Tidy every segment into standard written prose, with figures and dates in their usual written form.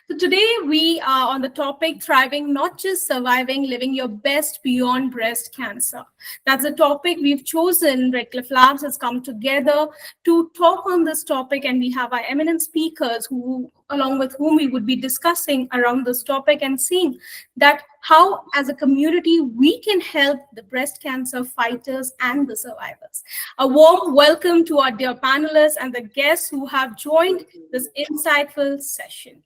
So today we are on the topic thriving, not just surviving, living your best beyond breast cancer. That's a topic we've chosen. Redcliffe Labs has come together to talk on this topic, and we have our eminent speakers along with whom we would be discussing around this topic and seeing that how, as a community, we can help the breast cancer fighters and the survivors. A warm welcome to our dear panelists and the guests who have joined this insightful session.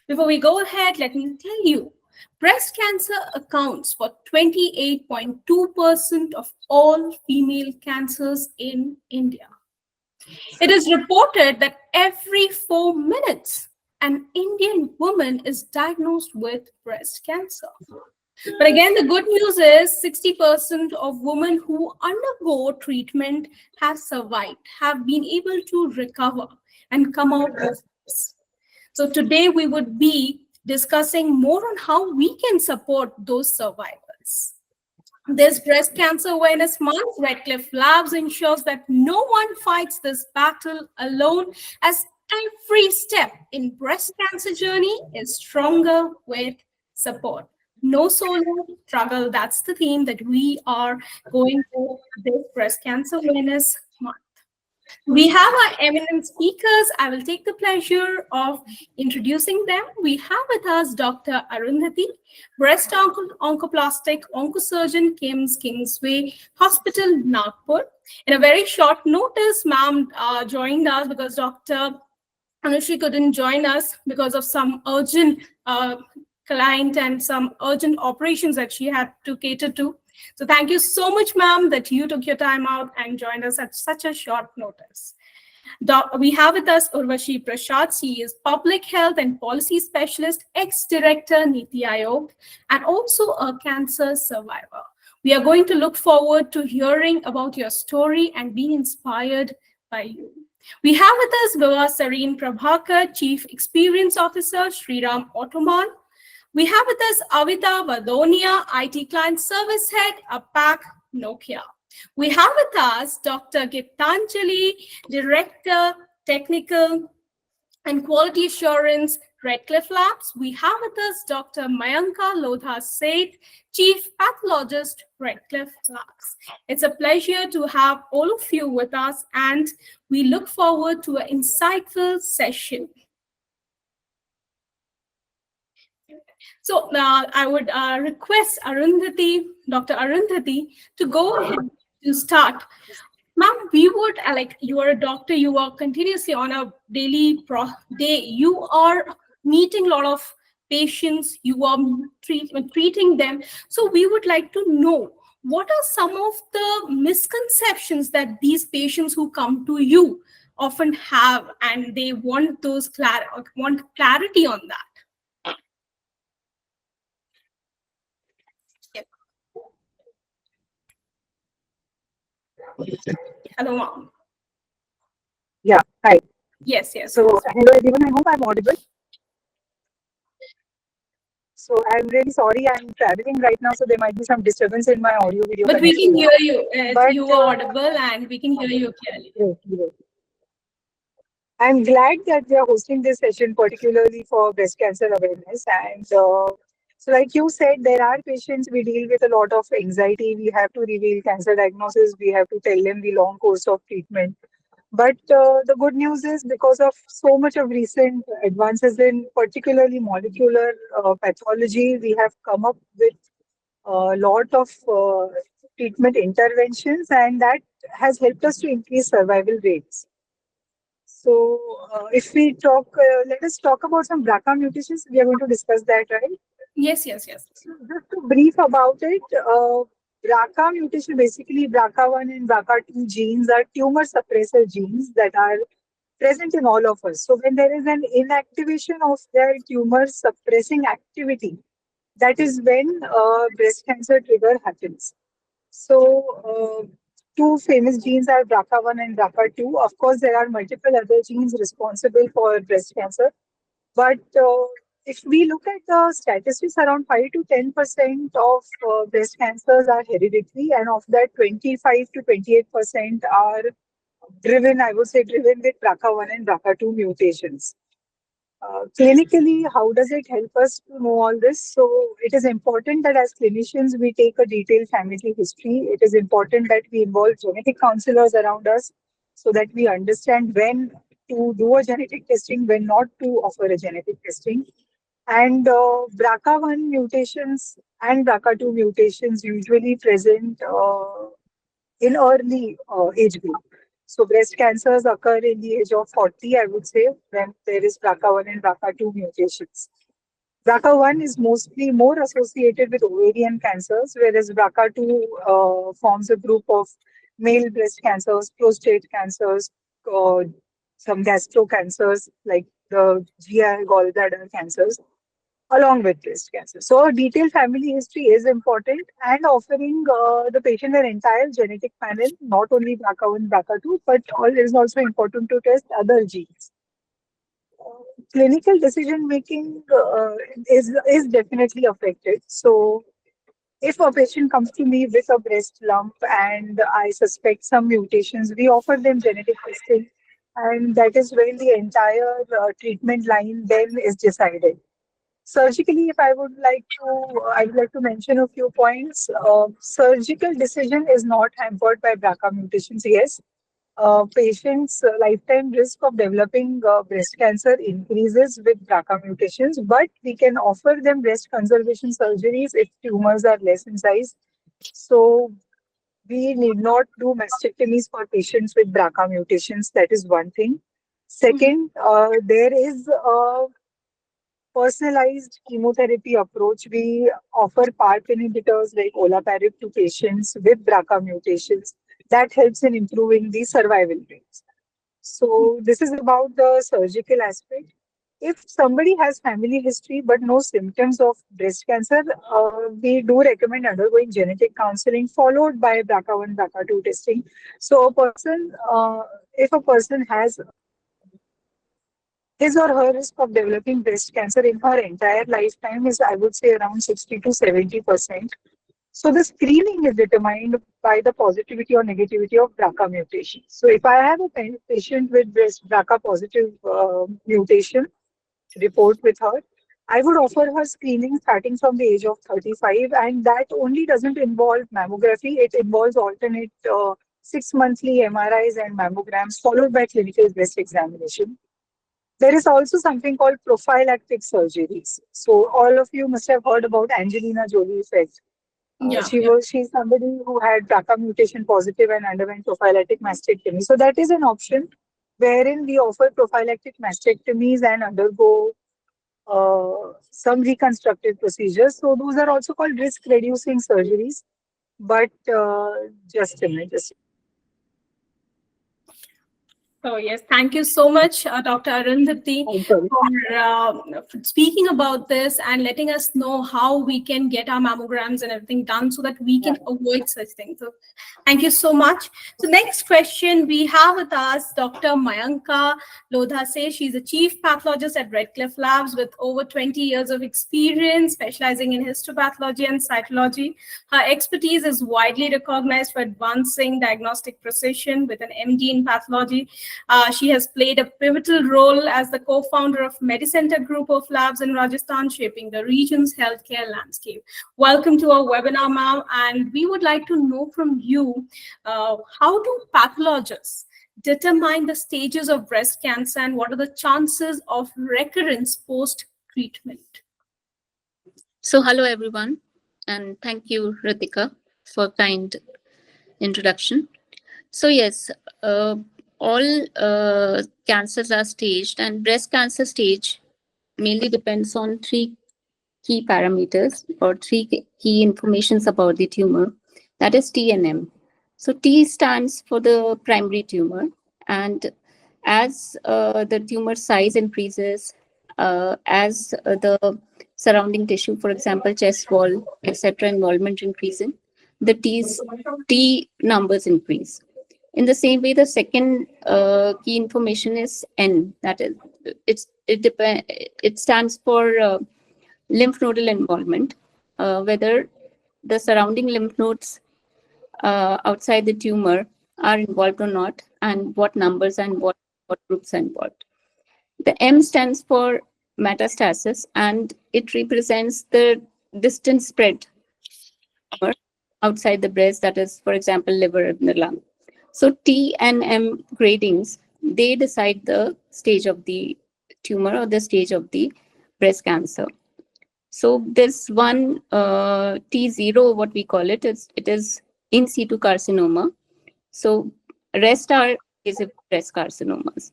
Before we go ahead, let me tell you, breast cancer accounts for 28.2% of all female cancers in India. It is reported that every 4 minutes, an Indian woman is diagnosed with breast cancer. But again, the good news is 60% of women who undergo treatment have survived, have been able to recover and come out of this. So today we would be discussing more on how we can support those survivors. This Breast Cancer Awareness Month, Redcliffe Labs ensures that no one fights this battle alone, as every step in breast cancer journey is stronger with support. No solo struggle. That's the theme that we are going for this Breast Cancer Awareness Month. We have our eminent speakers. I will take the pleasure of introducing them. We have with us Dr. Arundhati, breast oncoplastic oncosurgeon, Kingsway Hospital, Nagpur. In a very short notice, ma'am joined us because Dr. Anushree couldn't join us because of some urgent client and some urgent operations that she had to cater to. So thank you so much, ma'am, that you took your time out and joined us at such a short notice. We have with us Urvashi Prasad. She is Public Health and Policy Specialist, ex-Director, NITI Aayog, and also a cancer survivor. We are going to look forward to hearing about your story and being inspired by you. We have with us Vibha Sarin Prabhakar, Chief Experience Officer, Shriram Automall. We have with us Awita, Badonia, IT Client Service Head, APAC, Nokia. We have with us Dr. Gitanjali, Director, Technical and Quality Assurance, Redcliffe Labs. We have with us Dr. Mayanka Lodha Seth, Chief Pathologist, Redcliffe Labs. It's a pleasure to have all of you with us, and we look forward to an insightful session. So I would request Arundhati, Dr. Arundhati, to go ahead to start. Ma'am, we would, you are a doctor, you are continuously on a daily day, you are meeting a lot of patients, you are treating them. So we would like to know, what are some of the misconceptions that these patients who come to you often have, and they want clarity on that? Hello, ma'am. Yeah, hi. Yes. So, hello everyone, I hope I'm audible. So, I'm really sorry, I'm traveling right now, so there might be some disturbance in my audio video. But we can hear you. You are audible and we can hear you clearly. Great. I'm glad that we are hosting this session, particularly for breast cancer awareness. And so, like you said, there are patients, we deal with a lot of anxiety. We have to reveal cancer diagnosis. We have to tell them the long course of treatment. But the good news is, because of so much of recent advances in particularly molecular pathology, we have come up with a lot of treatment interventions, and that has helped us to increase survival rates. So if we talk, let us talk about some BRCA mutations. We are going to discuss that, right? Yes. So just to brief about it, BRCA mutation, basically BRCA1 and BRCA2 genes are tumor suppressor genes that are present in all of us. So when there is an inactivation of their tumor suppressing activity, that is when breast cancer trigger happens. So two famous genes are BRCA1 and BRCA2. Of course, there are multiple other genes responsible for breast cancer. But if we look at the statistics, around 5 to 10% of breast cancers are hereditary, and of that 25 to 28% are driven with BRCA1 and BRCA2 mutations. Clinically, how does it help us to know all this? So, it is important that as clinicians, we take a detailed family history. It is important that we involve genetic counselors around us so that we understand when to do a genetic testing, when not to offer a genetic testing. And BRCA1 mutations and BRCA2 mutations usually present in early age group. So breast cancers occur in the age of 40, I would say, when there is BRCA1 and BRCA2 mutations. BRCA1 is mostly more associated with ovarian cancers, whereas BRCA2 forms a group of male breast cancers, prostate cancers, uh, some gastro cancers like the GI gallbladder cancers along with breast cancer. So, a detailed family history is important and offering the patient an entire genetic panel, not only BRCA1, BRCA2, but it is also important to test other genes. Clinical decision making is definitely affected. So, if a patient comes to me with a breast lump and I suspect some mutations, we offer them genetic testing, and that is when the entire treatment line then is decided. Surgically, if I would like to mention a few points. Surgical decision is not hampered by BRCA mutations. Yes, patients' lifetime risk of developing breast cancer increases with BRCA mutations, but we can offer them breast conservation surgeries if tumors are less in size. So we need not do mastectomies for patients with BRCA mutations. That is one thing. Mhm. Second, there is a personalized chemotherapy approach. We offer PARP inhibitors like olaparib to patients with BRCA mutations. That helps in improving the survival rates. So this is about the surgical aspect. If somebody has family history but no symptoms of breast cancer, we do recommend undergoing genetic counseling followed by BRCA1, BRCA2 testing. So if a person has his or her risk of developing breast cancer in her entire lifetime is, I would say, around 60 to 70%. So the screening is determined by the positivity or negativity of BRCA mutation. So if I have a patient with breast BRCA positive mutation report with her, I would offer her screening starting from the age of 35, and that only doesn't involve mammography. It involves alternate 6 monthly MRIs and mammograms followed by clinical breast examination. There is also something called prophylactic surgeries. So all of you must have heard about Angelina Jolie effect. Yeah, yeah. She's somebody who had BRCA mutation positive and underwent prophylactic mastectomy. So that is an option wherein we offer prophylactic mastectomies and undergo some reconstructive procedures. So those are also called risk reducing surgeries. But just a minute, just So yes, thank you so much, Dr. Arundhati, I'm sorry. for speaking about this and letting us know how we can get our mammograms and everything done so that we Yeah. can avoid such things. So thank you so much. So next question we have with us Dr. Mayanka Lodhase. She's a chief pathologist at Redcliffe Labs with over 20 years of experience specializing in histopathology and cytology. Her expertise is widely recognized for advancing diagnostic precision with an MD in pathology. She has played a pivotal role as the co-founder of Medicenter Group of Labs in Rajasthan, shaping the region's healthcare landscape. Welcome to our webinar, ma'am, and we would like to know from you, how do pathologists determine the stages of breast cancer and what are the chances of recurrence post-treatment? So, hello everyone, and thank you, Ritika, for kind introduction. So, yes, all cancers are staged, and breast cancer stage mainly depends on three key parameters or three key informations about the tumor. That is T and M. So, T stands for the primary tumor, and as the tumor size increases, as the surrounding tissue, for example, chest wall, etc., involvement increasing, the T numbers increase. In the same way, the second key information is N. That is, it stands for lymph nodal involvement, whether the surrounding lymph nodes outside the tumor are involved or not, and what numbers and what groups are involved. The M stands for metastasis, and it represents the distant spread outside the breast, that is, for example, liver and the lung. So T and M gradings, they decide the stage of the tumor or the stage of the breast cancer. So this one T0, what we call it, it is in situ carcinoma. So rest are invasive breast carcinomas.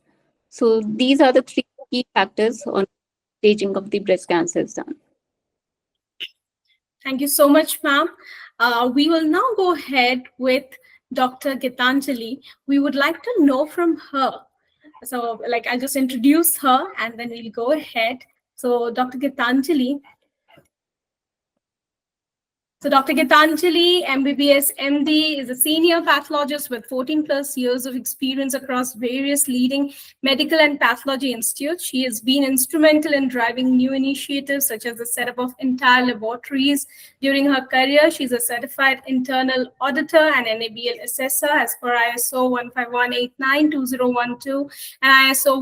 So these are the three key factors on staging of the breast cancer is done. Thank you so much, ma'am. We will now go ahead with Dr. Gitanjali. We would like to know from her. So, I'll just introduce her and then we'll go ahead. So, Dr. Gitanjali. So Dr. Gitanjali, MBBS MD, is a senior pathologist with 14 plus years of experience across various leading medical and pathology institutes. She has been instrumental in driving new initiatives such as the setup of entire laboratories. During her career, she's a certified internal auditor and NABL assessor as per ISO 15189-2012 and ISO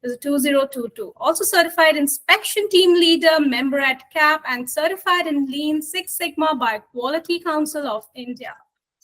15189-2022. Also certified inspection team leader, member at CAP, and certified in Lean Six Sigma by Quality Council of India.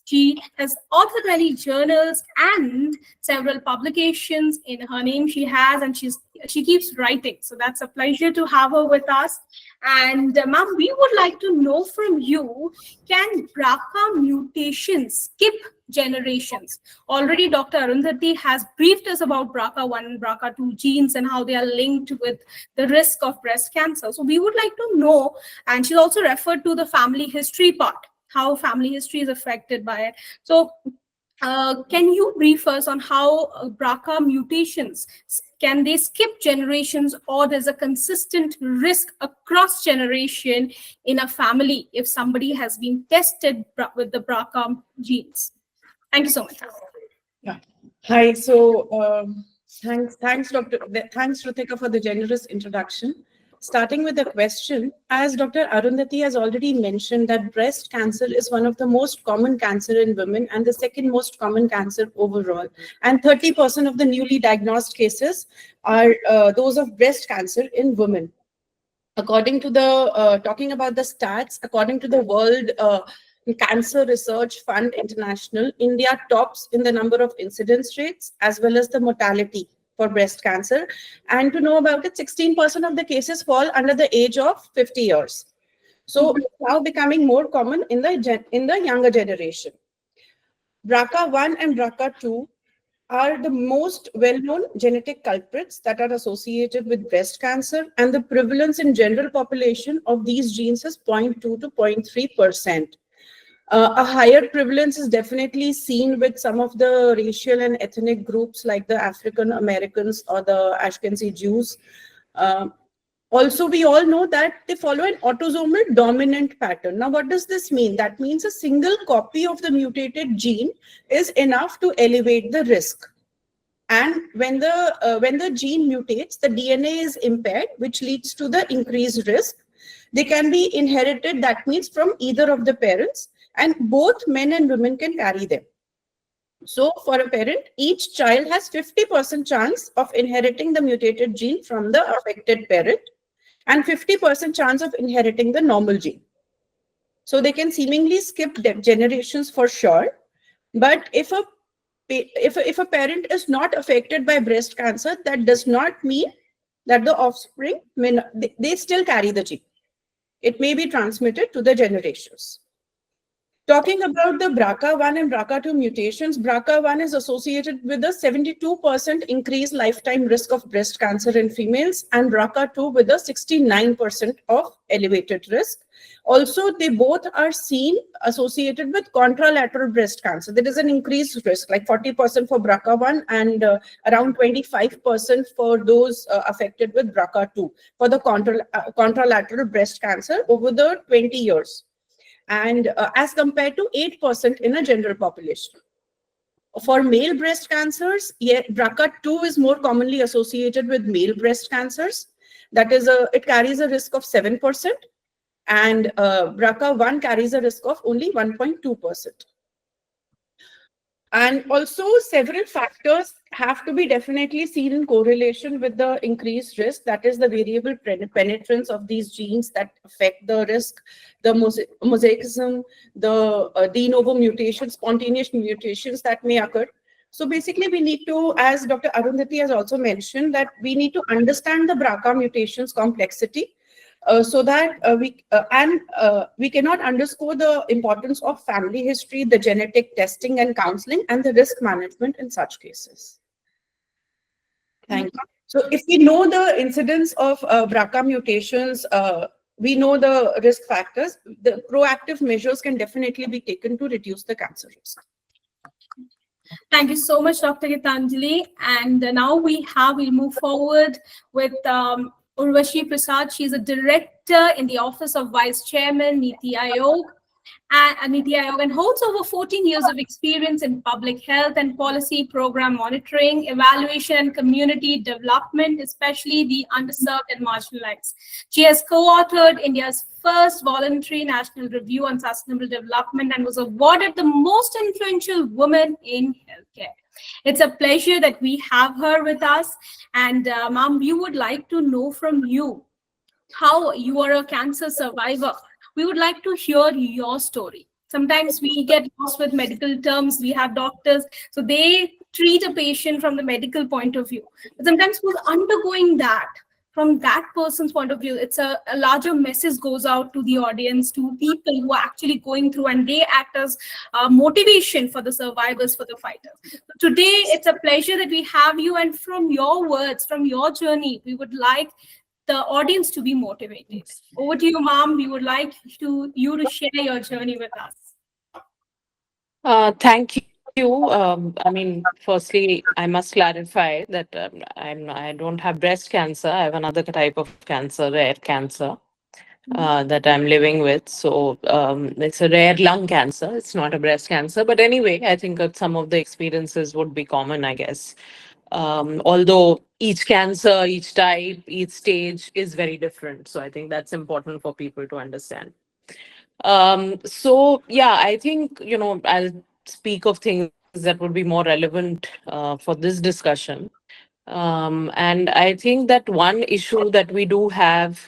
She has authored many journals and several publications in her name she has, and she keeps writing. So that's a pleasure to have her with us. And ma'am, we would like to know from you, can BRCA mutations skip generations? Already Dr. Arundhati has briefed us about BRCA1 and BRCA2 genes and how they are linked with the risk of breast cancer. So we would like to know, and she also referred to the family history part, how family history is affected by it. So can you brief us on how BRCA mutations, can they skip generations, or there's a consistent risk across generation in a family if somebody has been tested with the BRCA genes? Thank you so much. Yeah. Hi. So thanks, Ritika, for the generous introduction. Starting with the question, as Dr. Arundhati has already mentioned, that breast cancer is one of the most common cancer in women and the second most common cancer overall. And 30% of the newly diagnosed cases are those of breast cancer in women. According to the, talking about the stats, according to the World Cancer Research Fund International, India tops in the number of incidence rates as well as the mortality for breast cancer. And to know about it, 16% of the cases fall under the age of 50 years. So it's now becoming more common in the younger generation. BRCA1 and BRCA2 are the most well-known genetic culprits that are associated with breast cancer, and the prevalence in general population of these genes is 0.2 to 0.3%. A higher prevalence is definitely seen with some of the racial and ethnic groups like the African Americans or the Ashkenazi Jews. Also, we all know that they follow an autosomal dominant pattern. Now, what does this mean? That means a single copy of the mutated gene is enough to elevate the risk. And when the gene mutates, the DNA is impaired, which leads to the increased risk. They can be inherited, that means from either of the parents, and both men and women can carry them. So for a parent, each child has 50% chance of inheriting the mutated gene from the affected parent and 50% chance of inheriting the normal gene. So they can seemingly skip generations for sure. But if a parent is not affected by breast cancer, that does not mean that the offspring may not, they still carry the gene. It may be transmitted to the generations. Talking about the BRCA1 and BRCA2 mutations, BRCA1 is associated with a 72% increased lifetime risk of breast cancer in females, and BRCA2 with a 69% of elevated risk. Also, they both are seen associated with contralateral breast cancer. There is an increased risk, like 40% for BRCA1 and around 25% for those affected with BRCA2 for the contralateral breast cancer over the 20 years. And as compared to 8% in a general population. For male breast cancers, BRCA2 is more commonly associated with male breast cancers. That is, it carries a risk of 7%, and BRCA1 carries a risk of only 1.2%. And also, several factors have to be definitely seen in correlation with the increased risk. That is the variable penetrance of these genes that affect the risk, the mosaicism, the de novo mutations, spontaneous mutations that may occur. So basically, we need to, as Dr. Arundhati has also mentioned, that we need to understand the BRCA mutations complexity, so that we cannot underscore the importance of family history, the genetic testing and counseling, and the risk management in such cases. Thank you. So if we know the incidence of BRCA mutations, we know the risk factors. The proactive measures can definitely be taken to reduce the cancer risk. Thank you so much, Dr. Gitanjali. And now we'll move forward with Urvashi Prasad. She's a director in the Office of Vice Chairman, NITI Aayog, and holds over 14 years of experience in public health and policy program monitoring, evaluation, and community development, especially the underserved and marginalized. She has co-authored India's first voluntary national review on sustainable development and was awarded the most influential woman in healthcare. It's a pleasure that we have her with us. And ma'am, we would like to know from you how you are a cancer survivor. We would like to hear your story. Sometimes we get lost with medical terms. We have doctors, so they treat a patient from the medical point of view. But sometimes who's undergoing that, from that person's point of view, it's a larger message goes out to the audience, to people who are actually going through, and they act as motivation for the survivors, for the fighters. So today, it's a pleasure that we have you, and from your words, from your journey, we would like the audience to be motivated. Over to you, ma'am. We would like you to share your journey with us. Thank you. I mean, firstly, I must clarify that I don't have breast cancer. I have another type of cancer, rare cancer, that I'm living with. So it's a rare lung cancer. It's not a breast cancer. But anyway, I think that some of the experiences would be common, I guess. Although each cancer, each type, each stage is very different. So I think that's important for people to understand. So yeah, I think, I'll speak of things that would be more relevant for this discussion. And I think that one issue that we do have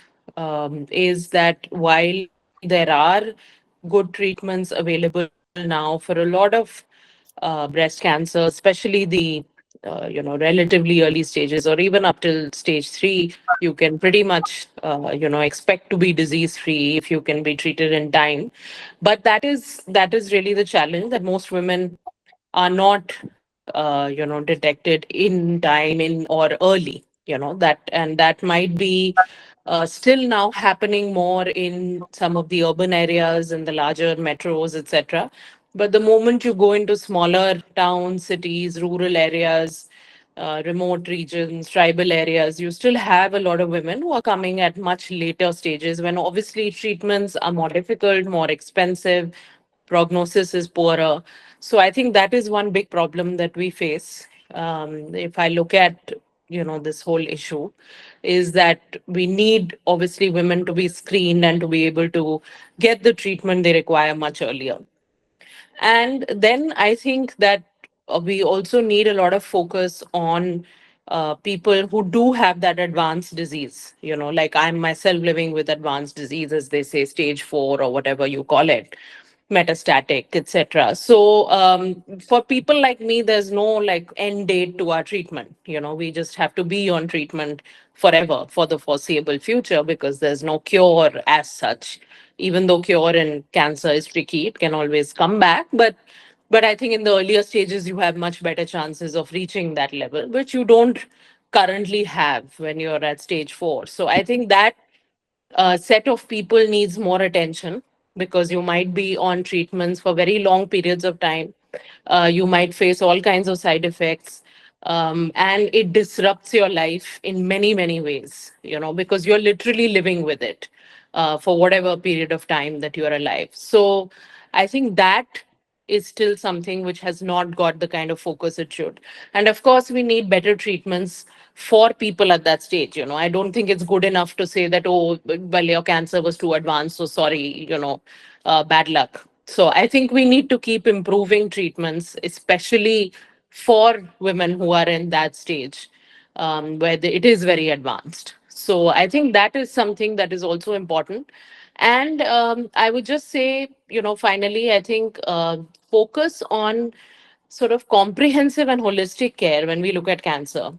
is that while there are good treatments available now for a lot of breast cancer, especially the relatively early stages, or even up till stage 3, you can pretty much expect to be disease free if you can be treated in time. But that is really the challenge, that most women are not detected in time, in or early, that might be still now happening more in some of the urban areas and the larger metros, etc. But the moment you go into smaller towns, cities, rural areas, remote regions, tribal areas, you still have a lot of women who are coming at much later stages, when obviously treatments are more difficult, more expensive, prognosis is poorer. So I think that is one big problem that we face. If I look at this whole issue, is that we need obviously women to be screened and to be able to get the treatment they require much earlier. And then I think that we also need a lot of focus on people who do have that advanced disease, like I'm myself living with advanced disease, as they say, stage 4 or whatever you call it, metastatic, etc. So for people like me, there's no like end date to our treatment. We just have to be on treatment forever for the foreseeable future, because there's no cure as such. Even though cure in cancer is tricky, it can always come back. But I think in the earlier stages, you have much better chances of reaching that level, which you don't currently have when you're at stage 4. So I think that set of people needs more attention, because you might be on treatments for very long periods of time. You might face all kinds of side effects, and it disrupts your life in many, many ways, because you're literally living with it for whatever period of time that you're alive. So I think that is still something which has not got the kind of focus it should. And of course, we need better treatments for people at that stage. I don't think it's good enough to say that, oh, well, your cancer was too advanced, so sorry, bad luck. So I think we need to keep improving treatments, especially for women who are in that stage where it is very advanced. So I think that is something that is also important. And I would just say, finally, I think focus on sort of comprehensive and holistic care when we look at cancer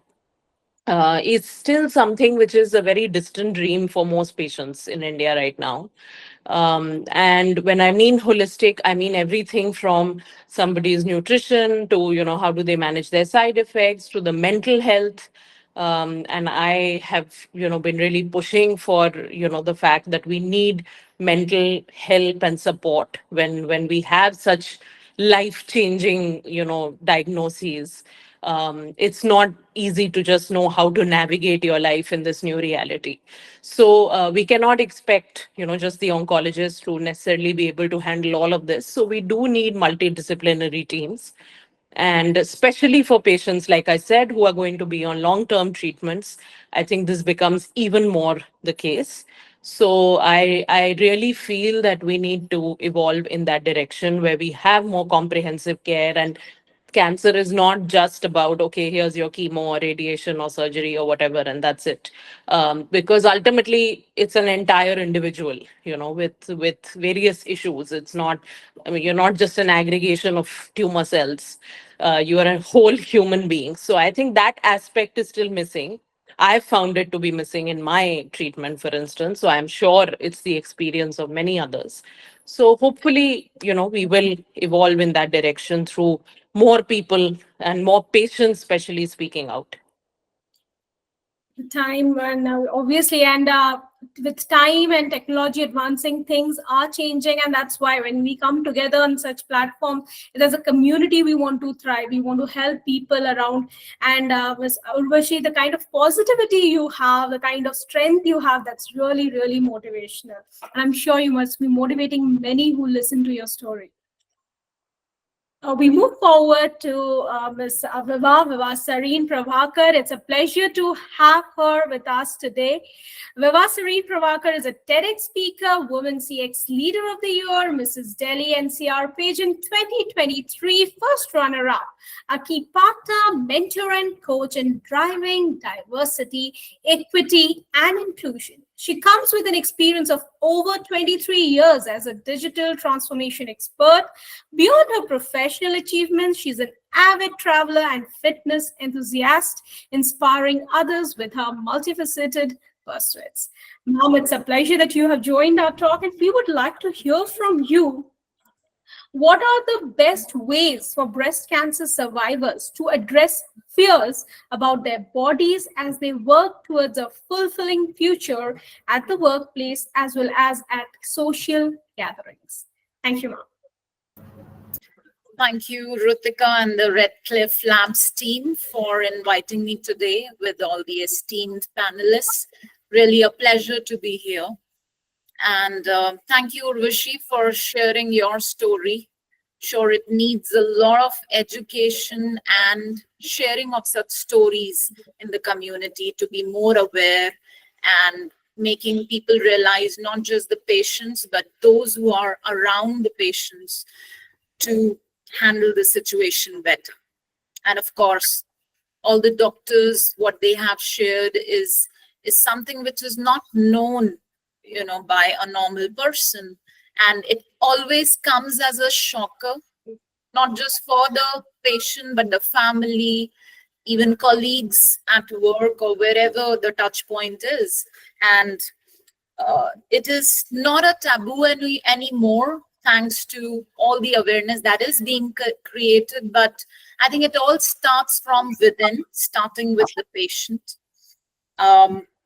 is still something which is a very distant dream for most patients in India right now. And when I mean holistic, I mean everything from somebody's nutrition to, how do they manage their side effects to the mental health. And I have, been really pushing for, the fact that we need mental help and support when we have such life-changing, diagnoses. It's not easy to just know how to navigate your life in this new reality. So we cannot expect, just the oncologist to necessarily be able to handle all of this. So we do need multidisciplinary teams. And especially for patients, like I said, who are going to be on long-term treatments, I think this becomes even more the case. So I really feel that we need to evolve in that direction where we have more comprehensive care, and cancer is not just about, okay, here's your chemo or radiation or surgery or whatever, and that's it. Because ultimately it's an entire individual, with various issues. It's not, I mean, you're not just an aggregation of tumor cells. You are a whole human being. So I think that aspect is still missing. I found it to be missing in my treatment, for instance. So I'm sure it's the experience of many others. So hopefully, we will evolve in that direction through more people and more patients, especially speaking out. Time and obviously, and with time and technology advancing, things are changing, and that's why when we come together on such platforms, as a community, we want to thrive, we want to help people around. And Ms. Urvashi, the kind of positivity you have, the kind of strength you have, that's really, really motivational, and I'm sure you must be motivating many who listen to your story. We move forward to Ms. Vibha Sarin Prabhakar. It's a pleasure to have her with us today. Vibha Sarin Prabhakar is a TEDx speaker, Women CX Leader of the Year, Mrs. Delhi NCR Pageant 2023 first runner-up, a key partner, mentor, and coach in driving diversity, equity, and inclusion. She comes with an experience of over 23 years as a digital transformation expert. Beyond her professional achievements, she's an avid traveler and fitness enthusiast, inspiring others with her multifaceted pursuits. Ma'am, it's a pleasure that you have joined our talk, and we would like to hear from you. What are the best ways for breast cancer survivors to address fears about their bodies as they work towards a fulfilling future at the workplace as well as at social gatherings? Thank you, ma'am. Thank you, Rutika and the Redcliffe Labs team for inviting me today with all the esteemed panelists. Really a pleasure to be here. And thank you, Urvashi, for sharing your story. Sure, it needs a lot of education and sharing of such stories in the community to be more aware and making people realize not just the patients, but those who are around the patients to handle the situation better. And of course, all the doctors, what they have shared is something which is not known, by a normal person. And it always comes as a shocker, not just for the patient, but the family, even colleagues at work or wherever the touch point is. And it is not a taboo anymore, thanks to all the awareness that is being created. But I think it all starts from within, starting with the patient.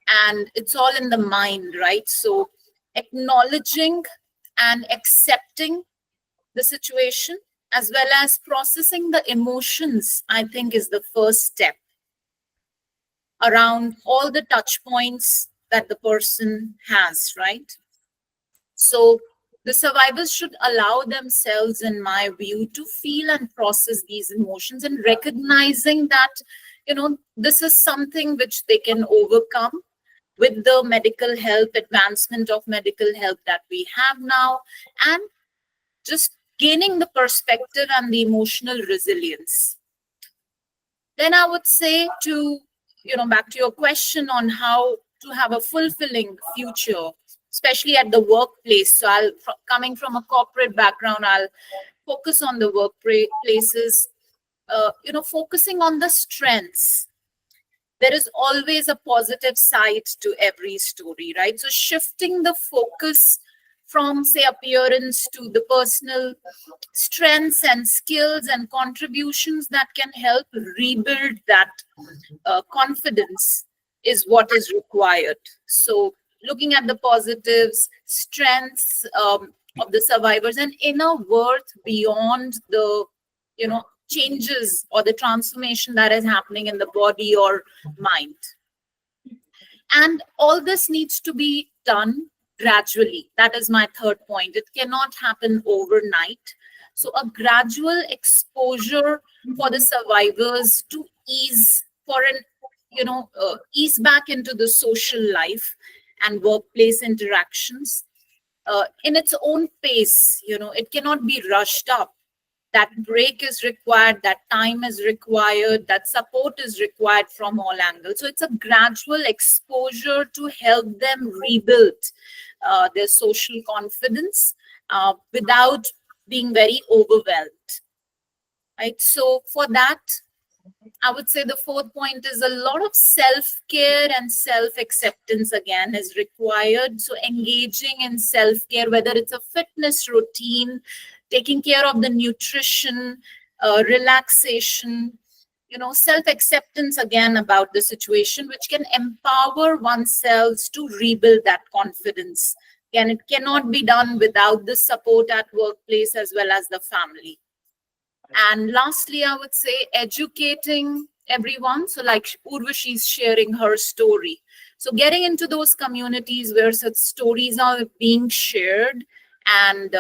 And it's all in the mind, right? So acknowledging and accepting the situation as well as processing the emotions, I think, is the first step around all the touch points that the person has, right? So the survivors should allow themselves, in my view, to feel and process these emotions, and recognizing that, this is something which they can overcome with the medical help, advancement of medical help that we have now, and just gaining the perspective and the emotional resilience. Then I would say to, back to your question on how to have a fulfilling future, especially at the workplace. So coming from a corporate background, I'll focus on the workplaces, focusing on the strengths. There is always a positive side to every story, right? So shifting the focus from, say, appearance to the personal strengths and skills and contributions that can help rebuild that confidence is what is required. So looking at the positives, strengths of the survivors, and inner worth beyond the, changes or the transformation that is happening in the body or mind. And all this needs to be done gradually. That is my third point. It cannot happen overnight. So a gradual exposure for the survivors to ease back into the social life and workplace interactions in its own pace. It cannot be rushed up. That break is required, that time is required, that support is required from all angles. So it's a gradual exposure to help them rebuild their social confidence without being very overwhelmed. Right? So for that, I would say the fourth point is a lot of self-care and self-acceptance again is required. So engaging in self-care, whether it's a fitness routine, taking care of the nutrition, relaxation, self-acceptance again about the situation, which can empower oneself to rebuild that confidence. Again, it cannot be done without the support at workplace as well as the family. And lastly, I would say educating everyone. So like Urvashi is sharing her story. So getting into those communities where such stories are being shared and,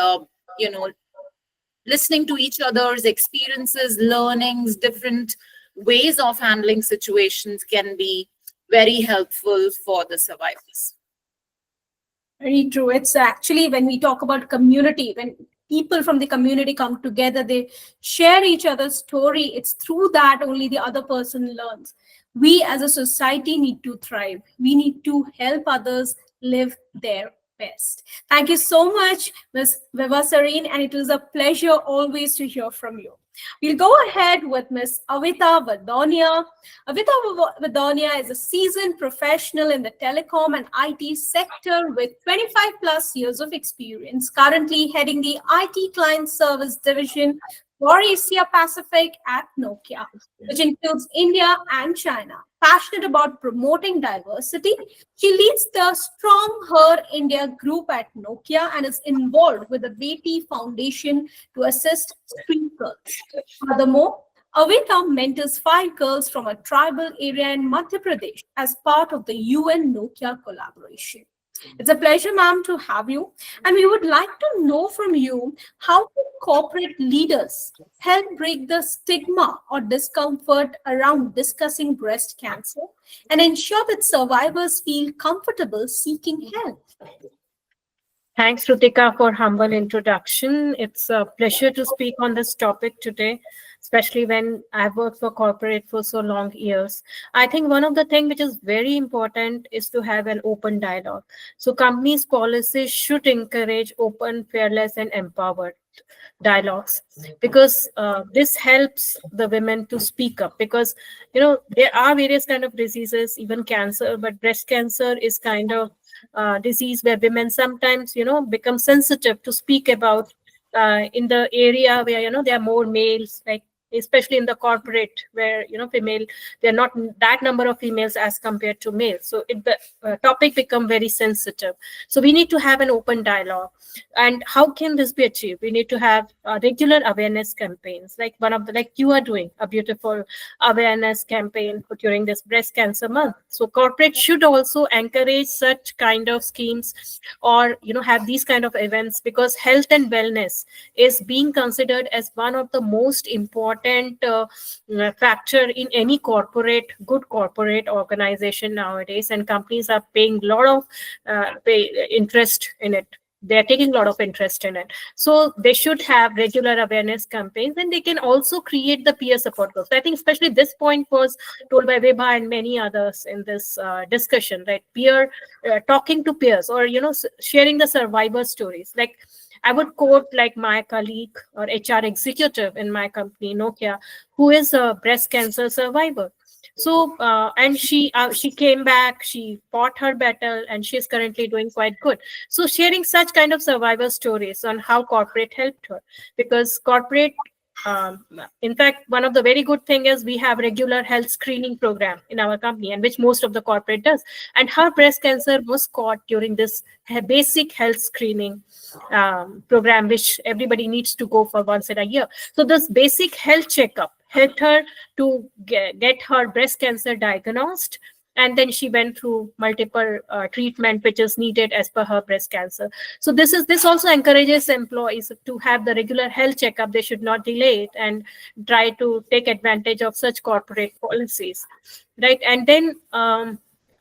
listening to each other's experiences, learnings, different ways of handling situations can be very helpful for the survivors. Very true. It's actually when we talk about community, when people from the community come together, they share each other's story. It's through that only the other person learns. We as a society need to thrive. We need to help others live their best. Thank you so much, Ms. Vibha Sarin, and it was a pleasure always to hear from you. We'll go ahead with Ms. Awita Badonia. Awita Badonia is a seasoned professional in the telecom and IT sector with 25 plus years of experience, currently heading the IT client service division for Asia Pacific at Nokia, which includes India and China. Passionate about promoting diversity, she leads the Strong Her India group at Nokia and is involved with the Beti Foundation to assist street girls. Furthermore, Awita mentors 5 girls from a tribal area in Madhya Pradesh as part of the UN Nokia collaboration. It's a pleasure, ma'am, to have you. And we would like to know from you, how can corporate leaders help break the stigma or discomfort around discussing breast cancer and ensure that survivors feel comfortable seeking help? Thanks, Rutika, for humble introduction. It's a pleasure to speak on this topic today, especially when I've worked for corporate for so long years. I think one of the things which is very important is to have an open dialogue. So companies' policies should encourage open, fearless, and empowered dialogues, because this helps the women to speak up, because there are various kind of diseases, even cancer, but breast cancer is kind of disease where women sometimes become sensitive to speak about in the area where there are more males, like especially in the corporate where female, there are not that number of females as compared to males, so the topic become very sensitive. So we need to have an open dialogue. And how can this be achieved? We need to have regular awareness campaigns, like like you are doing a beautiful awareness campaign during this breast cancer month. So corporate should also encourage such kind of schemes, or have these kind of events, because health and wellness is being considered as one of the most important factor in any good corporate organization nowadays, and companies are paying a lot of interest in it. they're taking a lot of interest in it. So they should have regular awareness campaigns, and they can also create the peer support groups. I think especially this point was told by Vibha and many others in this discussion, right? Peer talking to peers, or sharing the survivor stories. Like I would quote like my colleague or HR executive in my company, Nokia, who is a breast cancer survivor. So and she came back, she fought her battle, and she's currently doing quite good. So sharing such kind of survivor stories on how corporate helped her, because corporate, in fact, one of the very good thing is we have regular health screening program in our company, and which most of the corporate does. And her breast cancer was caught during this basic health screening program, which everybody needs to go for once in a year. So this basic health checkup helped her to get her breast cancer diagnosed, and then she went through multiple treatment which is needed as per her breast cancer. So this also encourages employees to have the regular health checkup. They should not delay it and try to take advantage of such corporate policies, right? And then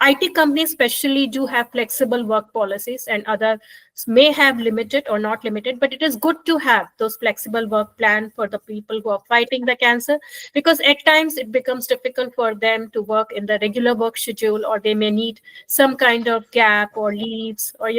IT companies especially do have flexible work policies, and others may have limited or not limited, but it is good to have those flexible work plan for the people who are fighting the cancer, because at times it becomes difficult for them to work in the regular work schedule, or they may need some kind of gap or leaves, or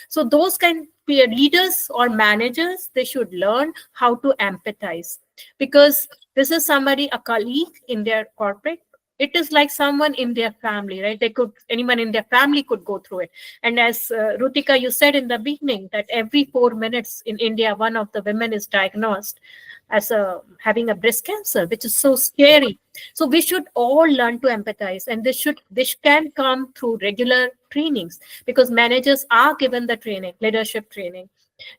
so those kind of leaders or managers, they should learn how to empathize, because this is somebody, a colleague in their corporate. It is like someone in their family, right? Anyone in their family could go through it. And as Rutika, you said in the beginning, that every 4 minutes in India, one of the women is diagnosed as having a breast cancer, which is so scary. So we should all learn to empathize, and this can come through regular trainings, because managers are given the training, leadership training.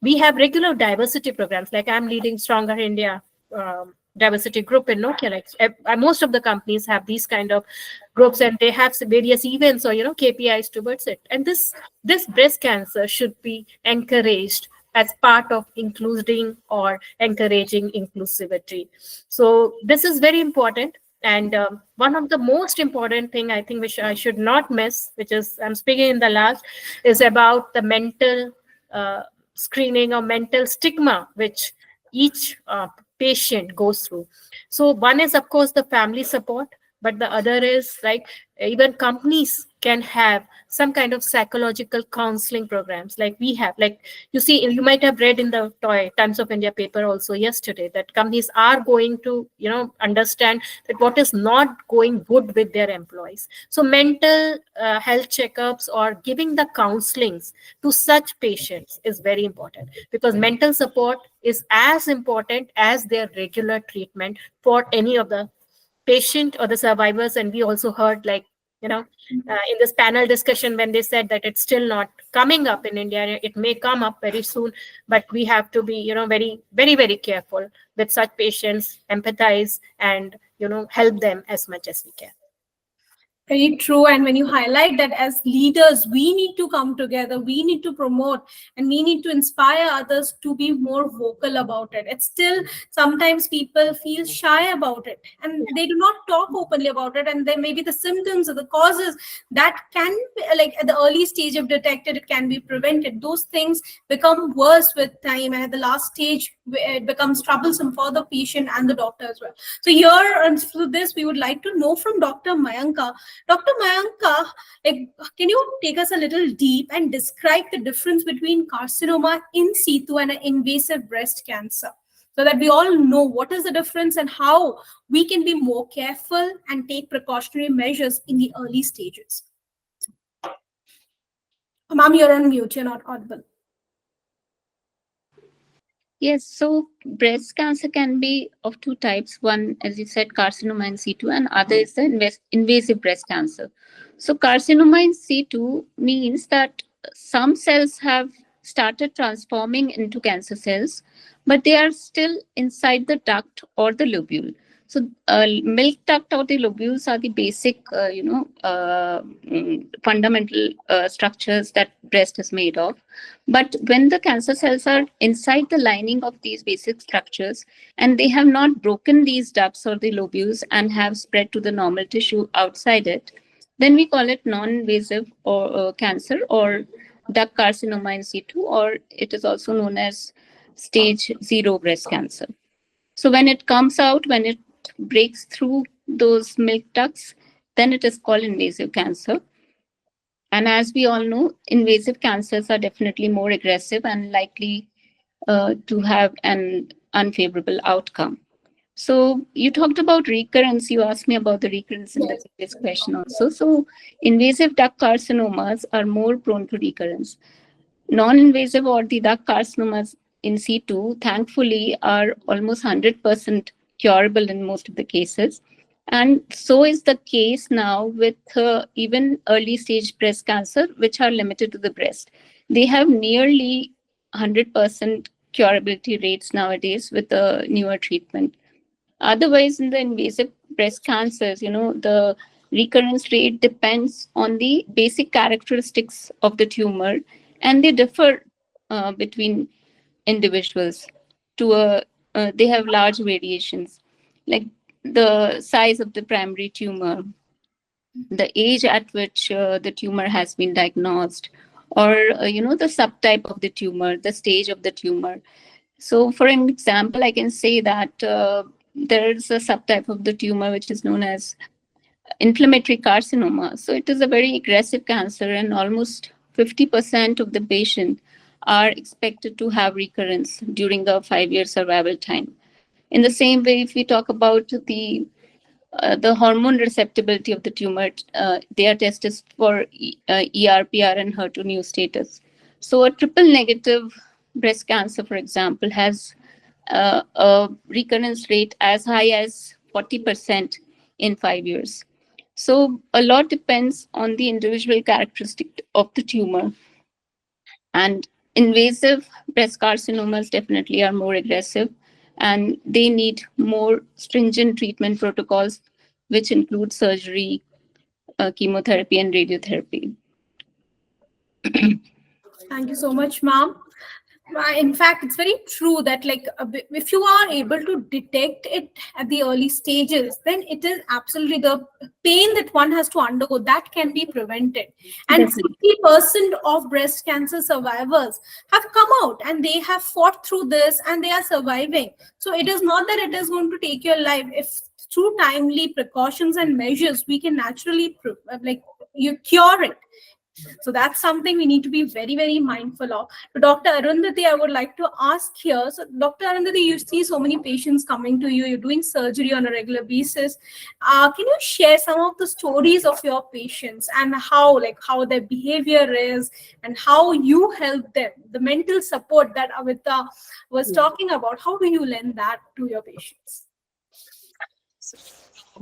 We have regular diversity programs, like I'm leading Stronger India diversity group in Nokia. Like most of the companies have these kind of groups, and they have various events or KPIs towards it. And this breast cancer should be encouraged as part of including or encouraging inclusivity. So this is very important. And one of the most important thing, I think, which I should not miss, which is I'm speaking in the last, is about the mental screening or mental stigma which each patient goes through. So one is, of course, the family support, but the other is like even companies can have some kind of psychological counseling programs, like we have. Like you might have read in the Times of India paper also yesterday that companies are going to understand that what is not going good with their employees. So mental health checkups or giving the counselings to such patients is very important, because mental support is as important as their regular treatment for any of the patient or the survivors. And we also heard, like in this panel discussion, when they said that it's still not coming up in India, it may come up very soon, but we have to be very, very, very careful with such patients, empathize, and help them as much as we can. Very true. And when you highlight that as leaders, we need to come together, we need to promote, and we need to inspire others to be more vocal about it. It's still sometimes people feel shy about it, and they do not talk openly about it. And there may be the symptoms or the causes that can be, like at the early stage if detected, it can be prevented. Those things become worse with time, and at the last stage, it becomes troublesome for the patient and the doctor as well. So here, and through this, we would like to know from Dr. Mayanka. Dr. Mayanka, can you take us a little deep and describe the difference between carcinoma in situ and an invasive breast cancer, so that we all know what is the difference and how we can be more careful and take precautionary measures in the early stages? Ma'am, you're on mute. You're not audible. Yes, so breast cancer can be of two types. One, as you said, carcinoma in situ, and other is the invasive breast cancer. So carcinoma in situ means that some cells have started transforming into cancer cells, but they are still inside the duct or the lobule. So milk duct or the lobules are the basic, fundamental structures that breast is made of. But when the cancer cells are inside the lining of these basic structures, and they have not broken these ducts or the lobules and have spread to the normal tissue outside it, then we call it non-invasive or cancer, or duct carcinoma in situ, or it is also known as stage 0 breast cancer. So when it comes out, when it breaks through those milk ducts, then it is called invasive cancer. And as we all know, invasive cancers are definitely more aggressive and likely to have an unfavorable outcome. So you talked about recurrence. You asked me about the recurrence in the previous question also. So invasive duct carcinomas are more prone to recurrence. Non-invasive or the duct carcinomas in situ, thankfully, are almost 100% curable in most of the cases. And so is the case now with even early stage breast cancer, which are limited to the breast. They have nearly 100% curability rates nowadays with the newer treatment. Otherwise, in the invasive breast cancers, the recurrence rate depends on the basic characteristics of the tumor, and they differ between individuals. They have large variations, like the size of the primary tumor, the age at which the tumor has been diagnosed, or the subtype of the tumor, the stage of the tumor. So, for an example, I can say that there's a subtype of the tumor which is known as inflammatory carcinoma. So, it is a very aggressive cancer, and almost 50% of the patient are expected to have recurrence during the 5-year survival time. In the same way, if we talk about the hormone receptibility of the tumor, they are tested for ER, PR, and HER2 new status. So a triple negative breast cancer, for example, has a recurrence rate as high as 40% in 5 years. So a lot depends on the individual characteristic of the tumor. And invasive breast carcinomas definitely are more aggressive, and they need more stringent treatment protocols, which include surgery, chemotherapy, and radiotherapy. Thank you so much, ma'am. In fact, it's very true that if you are able to detect it at the early stages, then it is absolutely the pain that one has to undergo that can be prevented. And Definitely. 50% of breast cancer survivors have come out and they have fought through this and they are surviving. So it is not that it is going to take your life. If through timely precautions and measures, we can naturally you cure it. So that's something we need to be very, very mindful of. To Dr. Arundhati, I would like to ask here. So, Dr. Arundhati, you see so many patients coming to you. You're doing surgery on a regular basis. Can you share some of the stories of your patients and how their behavior is and how you help them? The mental support that Awita was talking about. How do you lend that to your patients?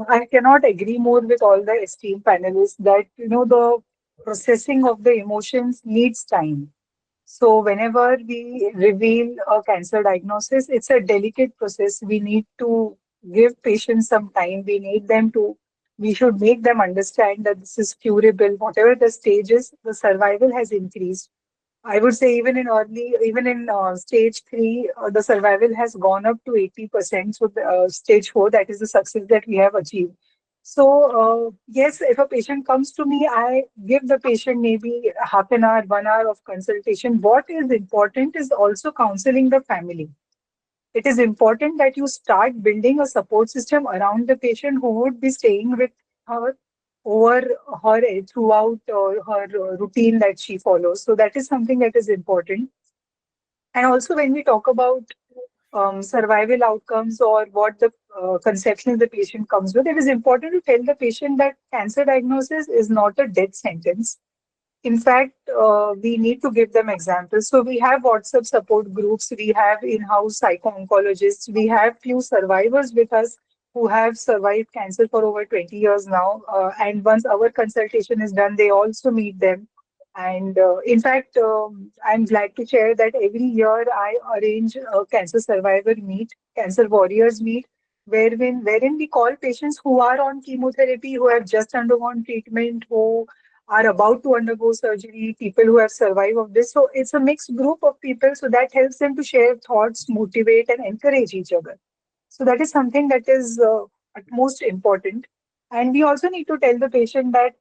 I cannot agree more with all the esteemed panelists that, the processing of the emotions needs time. So whenever we reveal a cancer diagnosis, it's a delicate process. We need to give patients some time. We should make them understand that this is curable. Whatever the stage is, the survival has increased. I would say even in stage 3, the survival has gone up to 80%. So stage 4, that is the success that we have achieved. So yes, if a patient comes to me, I give the patient maybe half an hour, 1 hour of consultation. What is important is also counseling the family. It is important that you start building a support system around the patient who would be staying with her over her throughout her routine that she follows. So that is something that is important. And also when we talk about survival outcomes or what the conception the patient comes with, it is important to tell the patient that cancer diagnosis is not a death sentence. In fact, we need to give them examples. So we have WhatsApp support groups, we have in-house psycho-oncologists, we have few survivors with us who have survived cancer for over 20 years now. And once our consultation is done, they also meet them. And in fact, I'm glad to share that every year I arrange a cancer survivor meet, cancer warriors meet, wherein we call patients who are on chemotherapy, who have just undergone treatment, who are about to undergo surgery, people who have survived of this. So it's a mixed group of people. So that helps them to share thoughts, motivate, and encourage each other. So that is something that is at most important. And we also need to tell the patient that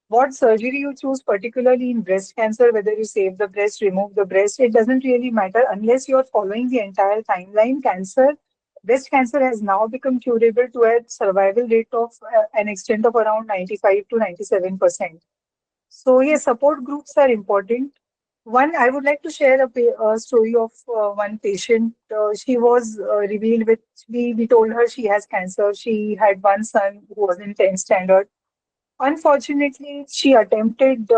what surgery you choose, particularly in breast cancer, whether you save the breast, remove the breast, it doesn't really matter unless you're following the entire timeline. Breast cancer has now become curable to a survival rate of an extent of around 95 to 97%. So yes, support groups are important. One, I would like to share a story of one patient. She was revealed with, we told her she has cancer. She had one son who was in 10th standard. Unfortunately, she attempted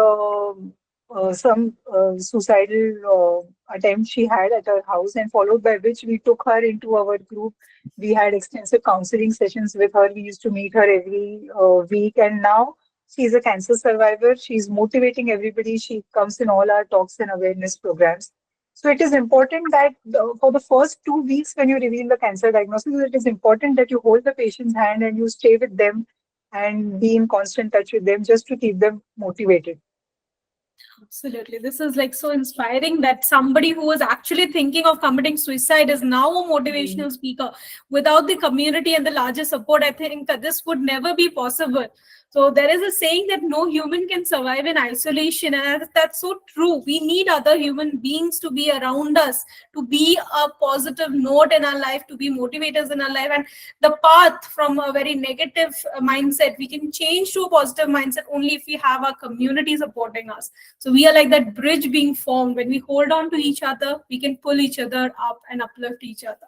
some suicidal attempt she had at her house, and followed by which we took her into our group. We had extensive counseling sessions with her. We used to meet her every week, and now she's a cancer survivor. She's motivating everybody. She comes in all our talks and awareness programs. So it is important that for the first 2 weeks when you reveal the cancer diagnosis, it is important that you hold the patient's hand and you stay with them and be in constant touch with them just to keep them motivated. Absolutely. This is like so inspiring that somebody who was actually thinking of committing suicide is now a motivational speaker. Without the community and the larger support, I think that this would never be possible. So there is a saying that no human can survive in isolation, and that's so true. We need other human beings to be around us, to be a positive note in our life, to be motivators in our life. And the path from a very negative mindset, we can change to a positive mindset only if we have our community supporting us. So we are like that bridge being formed. When we hold on to each other, we can pull each other up and uplift each other.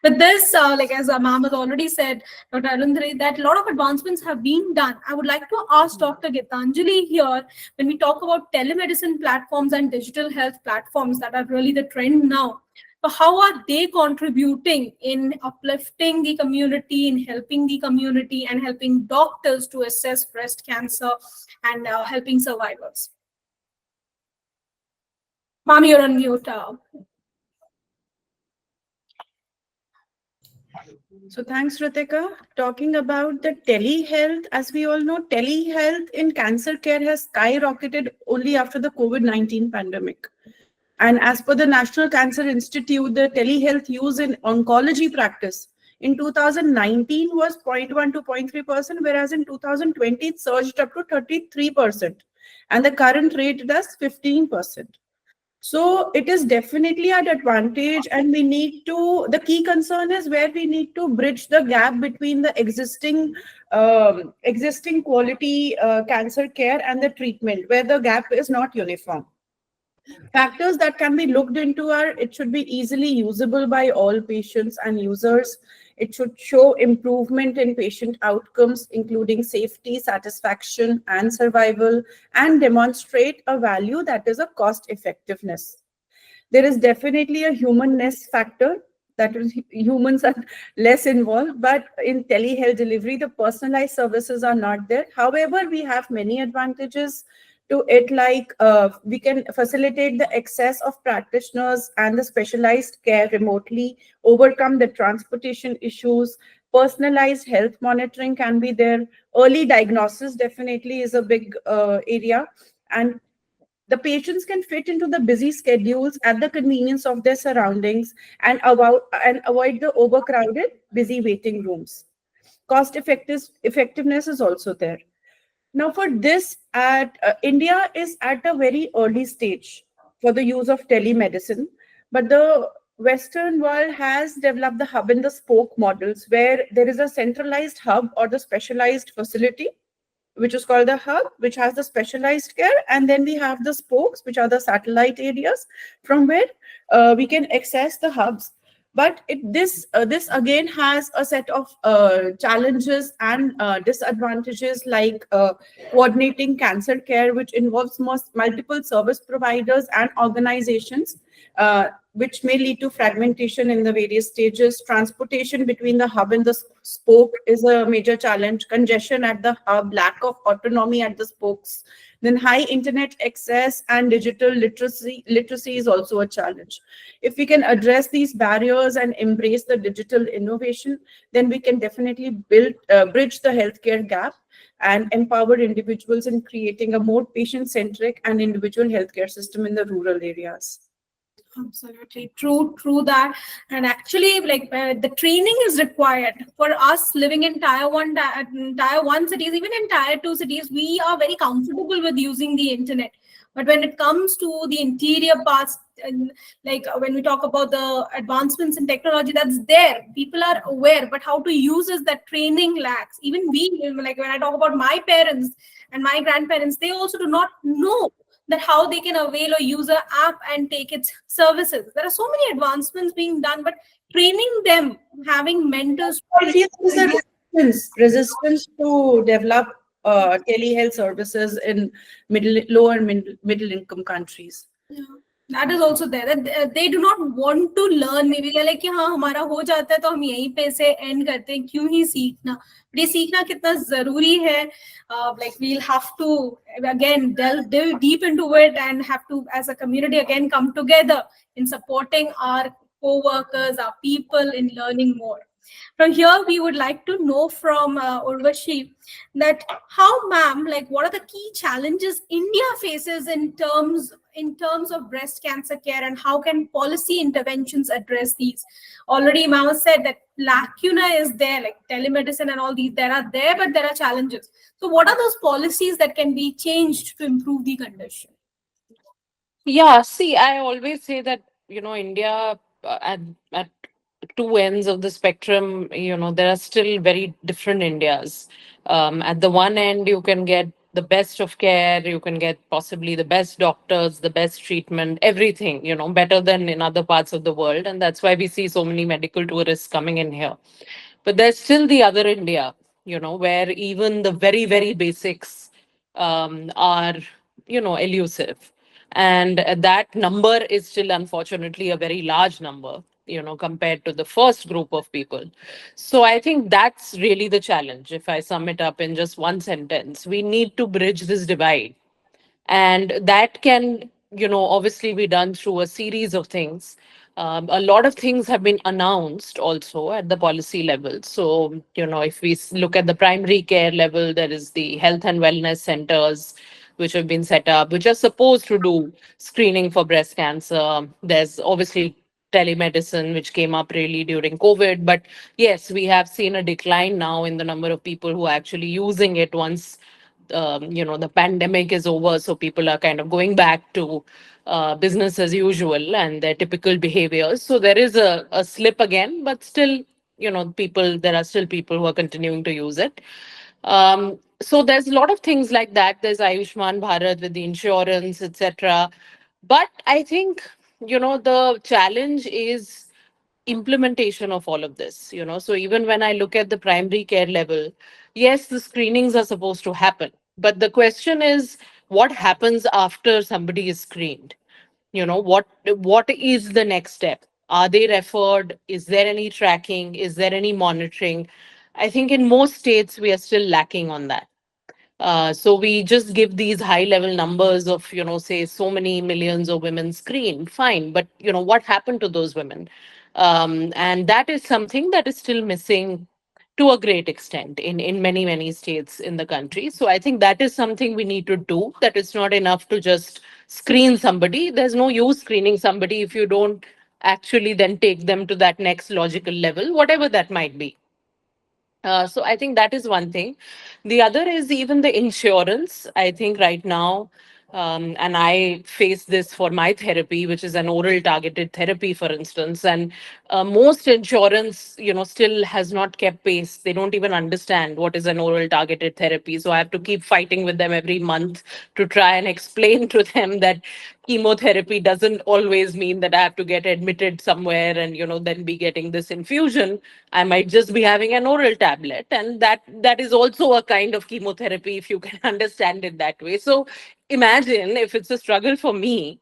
With this, like as ma'am has already said, Dr. Arundhati, that a lot of advancements have been done. I would like to ask Dr. Gitanjali here, when we talk about telemedicine platforms and digital health platforms that are really the trend now, so how are they contributing in uplifting the community, in helping the community, and helping doctors to assess breast cancer and helping survivors? Ma'am, you're on mute. So thanks, Ritika. Talking about the telehealth, as we all know, telehealth in cancer care has skyrocketed only after the COVID-19 pandemic. And as per the National Cancer Institute, the telehealth use in oncology practice in 2019 was 0.1 to 0.3%, whereas in 2020 it surged up to 33%. And the current rate is 15%. So it is definitely an advantage, and we need to, the key concern is where we need to bridge the gap between the existing quality cancer care and the treatment, where the gap is not uniform. Factors that can be looked into are, it should be easily usable by all patients and users. It should show improvement in patient outcomes, including safety, satisfaction, and survival, and demonstrate a value that is a cost effectiveness. There is definitely a humanness factor, that is, humans are less involved, but in telehealth delivery, the personalized services are not there. However, we have many advantages to it, like we can facilitate the access of practitioners and the specialized care remotely, overcome the transportation issues, personalized health monitoring can be there, early diagnosis definitely is a big area, and the patients can fit into the busy schedules at the convenience of their surroundings and avoid the overcrowded, busy waiting rooms. Cost effectiveness is also there. Now, for this, India is at a very early stage for the use of telemedicine, but the Western world has developed the hub and the spoke models, where there is a centralized hub or the specialized facility, which is called the hub, which has the specialized care, and then we have the spokes, which are the satellite areas from where we can access the hubs. But this again has a set of challenges and disadvantages, like coordinating cancer care, which involves multiple service providers and organizations, which may lead to fragmentation in the various stages. Transportation between the hub and the spoke is a major challenge. Congestion at the hub, lack of autonomy at the spokes. Then high internet access and digital literacy is also a challenge. If we can address these barriers and embrace the digital innovation, then we can definitely bridge the healthcare gap and empower individuals in creating a more patient-centric and individual healthcare system in the rural areas. Absolutely true that. And actually, like the training is required for us living in tier one cities, even in tier two cities. We are very comfortable with using the internet, but when it comes to the interior parts, and like when we talk about the advancements in technology, that's there. People are aware, but how to use is that training lacks. Even we, like when I talk about my parents and my grandparents, they also do not know that how they can avail or use an app and take its services. There are so many advancements being done, but training them, having mentors. I feel there's a resistance to develop telehealth services in low and middle income countries. Yeah, that is also there. That they do not want to learn. Maybe they're like कि हाँ हमारा हो जाता है तो हम यहीं पे से end करते हैं. क्यों ही सीखना? ये सीखना कितना जरूरी है? Like we'll have to again delve deep into it and have to, as a community, again come together in supporting our co-workers, our people in learning more. From here, we would like to know from Urvashi that how, ma'am, like what are the key challenges India faces in terms of breast cancer care, and how can policy interventions address these? Already, ma'am has said that lacuna is there, like telemedicine and all these, there are there, but there are challenges. So, what are those policies that can be changed to improve the condition? Yeah, see, I always say that, India at two ends of the spectrum, there are still very different Indias. At the one end, you can get the best of care, you can get possibly the best doctors, the best treatment, everything, better than in other parts of the world. And that's why we see so many medical tourists coming in here. But there's still the other India, where even the very, very basics are, elusive. And that number is still, unfortunately, a very large number, compared to the first group of people. So I think that's really the challenge. If I sum it up in just one sentence, we need to bridge this divide, and that can obviously be done through a series of things. A lot of things have been announced also at the policy level. So if we look at the primary care level, there is the health and wellness centers which have been set up, which are supposed to do screening for breast cancer. There's obviously telemedicine, which came up really during COVID, but yes, we have seen a decline now in the number of people who are actually using it once the pandemic is over, so people are kind of going back to business as usual and their typical behaviors. So there is a slip again, but still, there are still people who are continuing to use it. So there's a lot of things like that. There's Ayushman Bharat with the insurance, etc. But I think, the challenge is implementation of all of this. So even when I look at the primary care level, yes, the screenings are supposed to happen, but the question is, what happens after somebody is screened? What is the next step? Are they referred? Is there any tracking? Is there any monitoring? I think in most states we are still lacking on that. So we just give these high level numbers of, say so many millions of women screened, fine. But, what happened to those women? And that is something that is still missing to a great extent in many, many states in the country. So I think that is something we need to do. That it's not enough to just screen somebody. There's no use screening somebody if you don't actually then take them to that next logical level, whatever that might be. So I think that is one thing. The other is even the insurance. I think right now, and I face this for my therapy, which is an oral targeted therapy, for instance, and most insurance, still has not kept pace. They don't even understand what is an oral targeted therapy. So I have to keep fighting with them every month to try and explain to them that chemotherapy doesn't always mean that I have to get admitted somewhere and, then be getting this infusion. I might just be having an oral tablet, and that is also a kind of chemotherapy if you can understand it that way. So imagine if it's a struggle for me,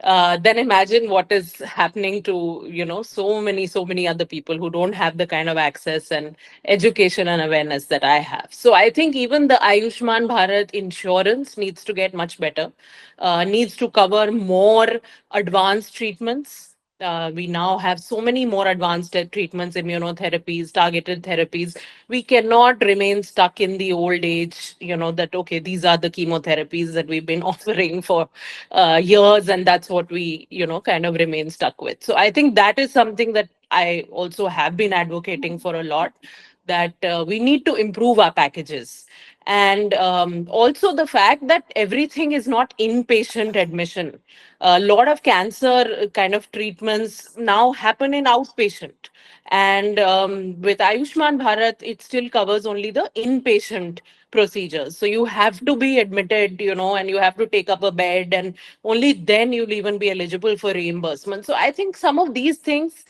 then imagine what is happening to so many other people who don't have the kind of access and education and awareness that I have. So I think even the Ayushman Bharat insurance needs to get much better, needs to cover more advanced treatments, We now have so many more advanced treatments, immunotherapies, targeted therapies. We cannot remain stuck in the old age, that, okay, these are the chemotherapies that we've been offering for years, and that's what we, kind of remain stuck with. So I think that is something that I also have been advocating for a lot, that we need to improve our packages. And also the fact that everything is not inpatient admission. A lot of cancer kind of treatments now happen in outpatient. And with Ayushman Bharat, it still covers only the inpatient procedures. So you have to be admitted, and you have to take up a bed, and only then you'll even be eligible for reimbursement. So I think some of these things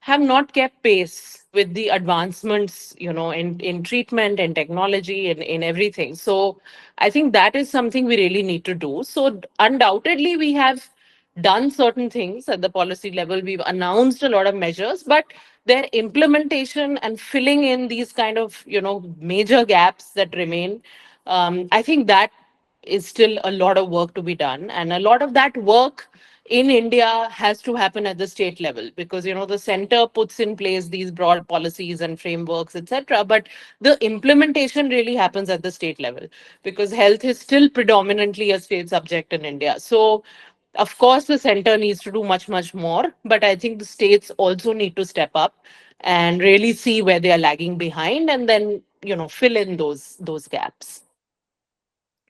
have not kept pace with the advancements, in treatment and technology and in everything. So I think that is something we really need to do. So undoubtedly, we have done certain things at the policy level. We've announced a lot of measures, but their implementation and filling in these kind of, major gaps that remain, I think that is still a lot of work to be done. And a lot of that work in India has to happen at the state level, because the center puts in place these broad policies and frameworks, etc. But the implementation really happens at the state level, because health is still predominantly a state subject in India. So of course the center needs to do much, much more, but I think the states also need to step up and really see where they are lagging behind, and then fill in those gaps.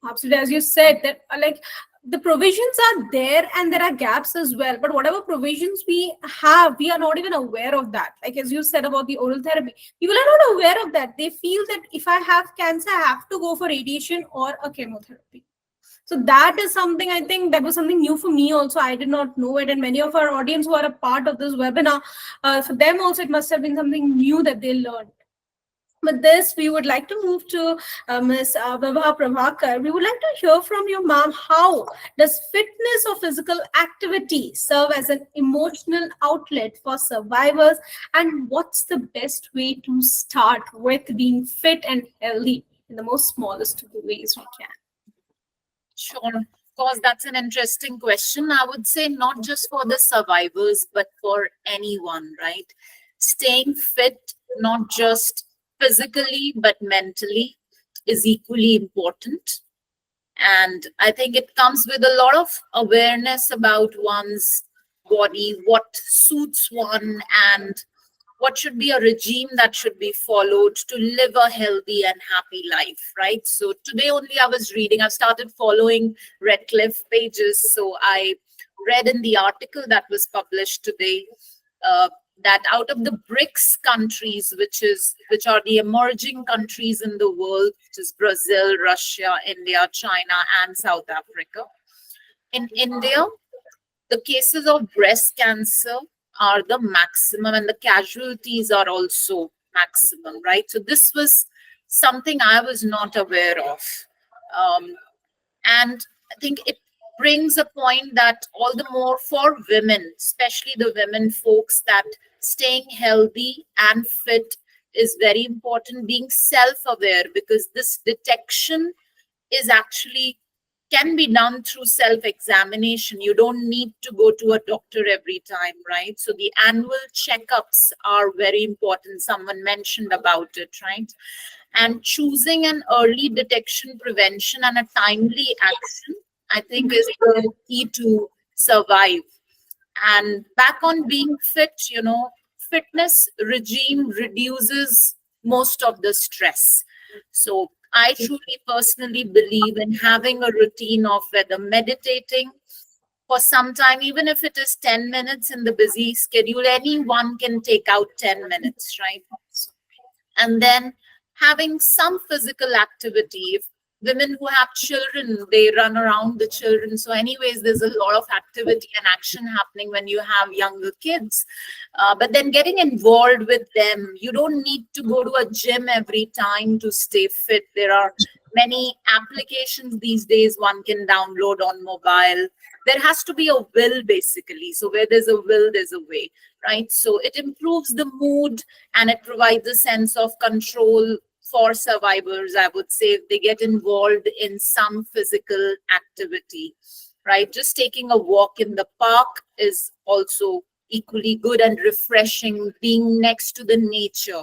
Absolutely, as you said, that like the provisions are there and there are gaps as well. But whatever provisions we have, we are not even aware of that. Like as you said about the oral therapy, people are not aware of that. They feel that if I have cancer, I have to go for radiation or a chemotherapy. So that is something, I think that was something new for me also. I did not know it. And many of our audience who are a part of this webinar, for them also, it must have been something new that they learned. With this, we would like to move to Ms. Vibha Prabhakar. We would like to hear from you, ma'am. How does fitness or physical activity serve as an emotional outlet for survivors? And what's the best way to start with being fit and healthy in the most smallest of the ways we can? Sure. Of course, that's an interesting question. I would say not just for the survivors, but for anyone, right? Staying fit, not just physically, but mentally, is equally important. And I think it comes with a lot of awareness about one's body, what suits one, and what should be a regime that should be followed to live a healthy and happy life, right? So today only I've started following Redcliffe pages. So I read in the article that was published today that out of the BRICS countries, which are the emerging countries in the world, which is Brazil, Russia, India, China, and South Africa. In India, the cases of breast cancer are the maximum, and the casualties are also maximum, right? So this was something I was not aware of. And I think it brings a point that all the more for women, especially the women folks, that staying healthy and fit is very important, being self-aware, because this detection is actually can be done through self-examination. You don't need to go to a doctor every time, right? So the annual checkups are very important. Someone mentioned about it, right? And choosing an early detection, prevention, and a timely action, I think, is the key to survive. And back on being fit, fitness regime reduces most of the stress. So I truly personally believe in having a routine of whether meditating for some time, even if it is 10 minutes in the busy schedule, anyone can take out 10 minutes, right? And then having some physical activity. If women who have children, they run around the children. So anyways, there's a lot of activity and action happening when you have younger kids. But then getting involved with them, you don't need to go to a gym every time to stay fit. There are many applications these days one can download on mobile. There has to be a will, basically. So where there's a will, there's a way, right? So it improves the mood and it provides a sense of control for survivors, I would say, if they get involved in some physical activity, right? Just taking a walk in the park is also equally good and refreshing, being next to the nature,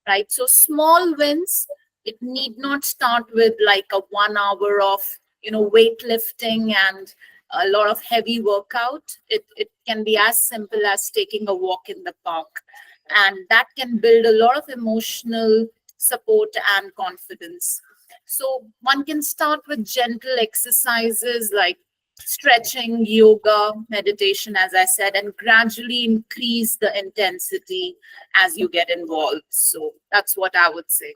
right? So small wins, it need not start with like a 1 hour of, weightlifting and a lot of heavy workout. It can be as simple as taking a walk in the park. And that can build a lot of emotional support and confidence. So one can start with gentle exercises like stretching, yoga, meditation, as I said, and gradually increase the intensity as you get involved. So that's what I would say.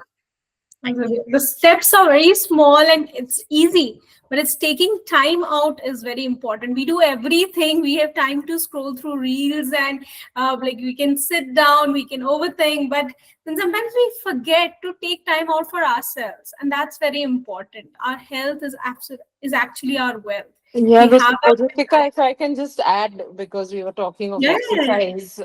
The steps are very small and it's easy, but it's taking time out is very important. We do everything. We have time to scroll through reels and like we can sit down, we can overthink, but then sometimes we forget to take time out for ourselves, and that's very important. Our health is actually our wealth. Yeah, We have Ritika, if I can just add, because we were talking of Yeah. exercise,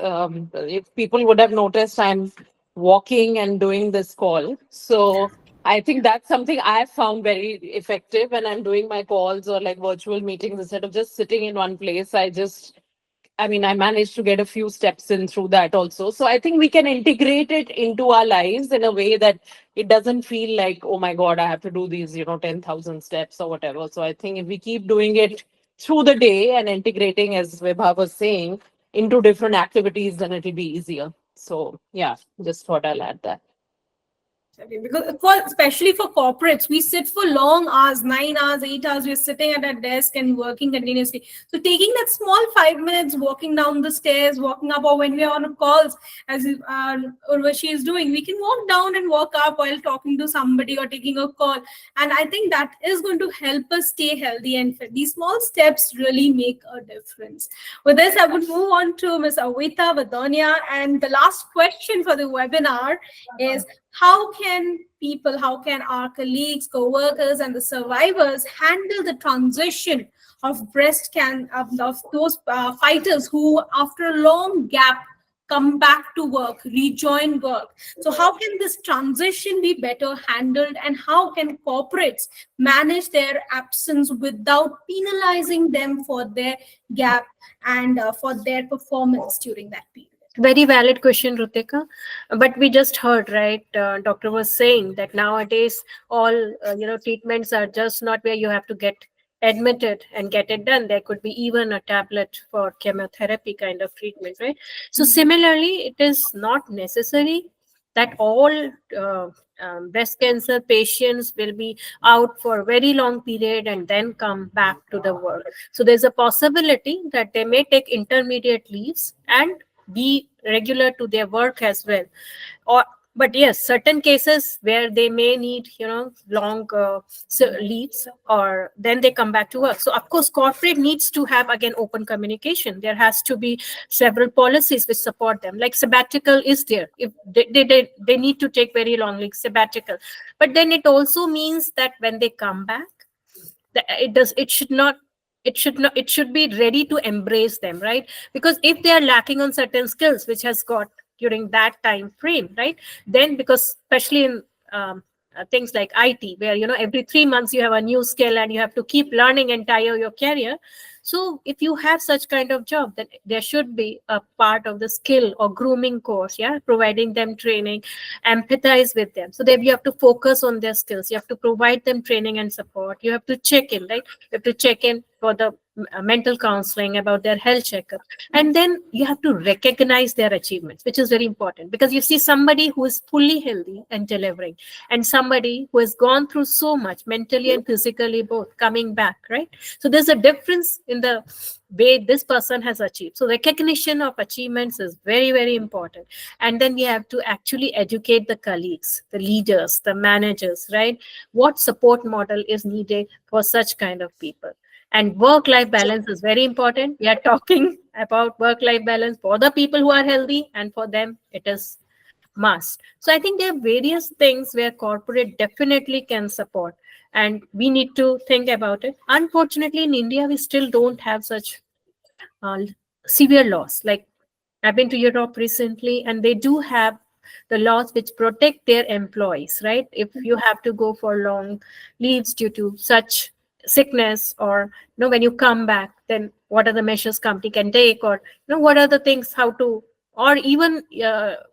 if people would have noticed, I'm walking and doing this call. So I think that's something I've found very effective when I'm doing my calls or like virtual meetings. Instead of just sitting in one place, I managed to get a few steps in through that also. So I think we can integrate it into our lives in a way that it doesn't feel like, oh my God, I have to do these, 10,000 steps or whatever. So I think if we keep doing it through the day and integrating, as Vibha was saying, into different activities, then it'll be easier. So yeah, just thought I'll add that. Because especially for corporates, we sit for long hours, 9 hours, 8 hours, we're sitting at a desk and working continuously. So taking that small 5 minutes, walking down the stairs, walking up, or when we're on calls, as Urvashi is doing, we can walk down and walk up while talking to somebody or taking a call. And I think that is going to help us stay healthy and fit. These small steps really make a difference. With this, I would move on to Ms. Awita, Badonia. And the last question for the webinar is, how can our colleagues, co-workers, and the survivors handle the transition of breast cancer, of those fighters who, after a long gap, come back to work, rejoin work? So how can this transition be better handled, and how can corporates manage their absence without penalizing them for their gap and for their performance during that period? Very valid question, Rutika. But we just heard, right? Doctor was saying that nowadays all treatments are just not where you have to get admitted and get it done. There could be even a tablet for chemotherapy kind of treatment, right? So similarly, it is not necessary that all breast cancer patients will be out for a very long period and then come back to the work. So there's a possibility that they may take intermediate leaves and be regular to their work as well. But yes, certain cases where they may need long leaves, or then they come back to work. So of course corporate needs to have again open communication. There has to be several policies which support them, like sabbatical is there if they need to take very long like sabbatical. But then it also means that when they come back, it should be ready to embrace them, right? Because if they are lacking on certain skills which has got during that time frame, right, then because especially in things like IT, where every 3 months you have a new skill and you have to keep learning entire your career. So if you have such kind of job, then there should be a part of the skill or grooming course, providing them training, empathize with them. So that you have to focus on their skills. You have to provide them training and support. You have to check in, right? You have to check in for the mental counseling, about their health checkup. And then you have to recognize their achievements, which is very important, because you see somebody who is fully healthy and delivering, and somebody who has gone through so much mentally and physically both coming back, right? So there's a difference in the way this person has achieved. So recognition of achievements is very, very important. And then we have to actually educate the colleagues, the leaders, the managers, right? What support model is needed for such kind of people. And work-life balance is very important. We are talking about work-life balance for the people who are healthy, and for them it is must. So I think there are various things where corporate definitely can support, and we need to think about it. Unfortunately, in India, we still don't have such severe laws. Like, I've been to Europe recently, and they do have the laws which protect their employees, right? If you have to go for long leaves due to such sickness, or when you come back, then what are the measures company can take, or what are the things how to, or even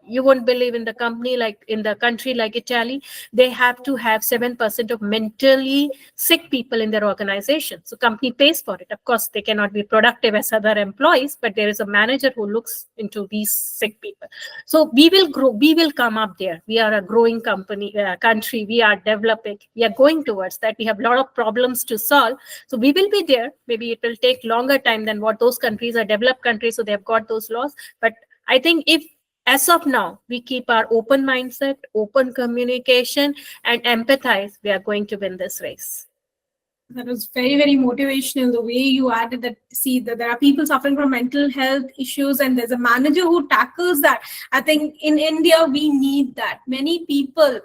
you won't believe, in the company, like in the country like Italy, they have to have 7% of mentally sick people in their organization. So company pays for it. Of course, they cannot be productive as other employees, but there is a manager who looks into these sick people. So we will grow, we will come up there. We are a growing country. We are developing. We are going towards that. We have a lot of problems to solve. So we will be there. Maybe it will take longer time than what those countries are, developed countries, so they have got those laws. But I think if, as of now, we keep our open mindset, open communication, and empathize, we are going to win this race. That was very, very motivational. The way you added that, see that there are people suffering from mental health issues and there's a manager who tackles that. I think in India, we need that. Many people,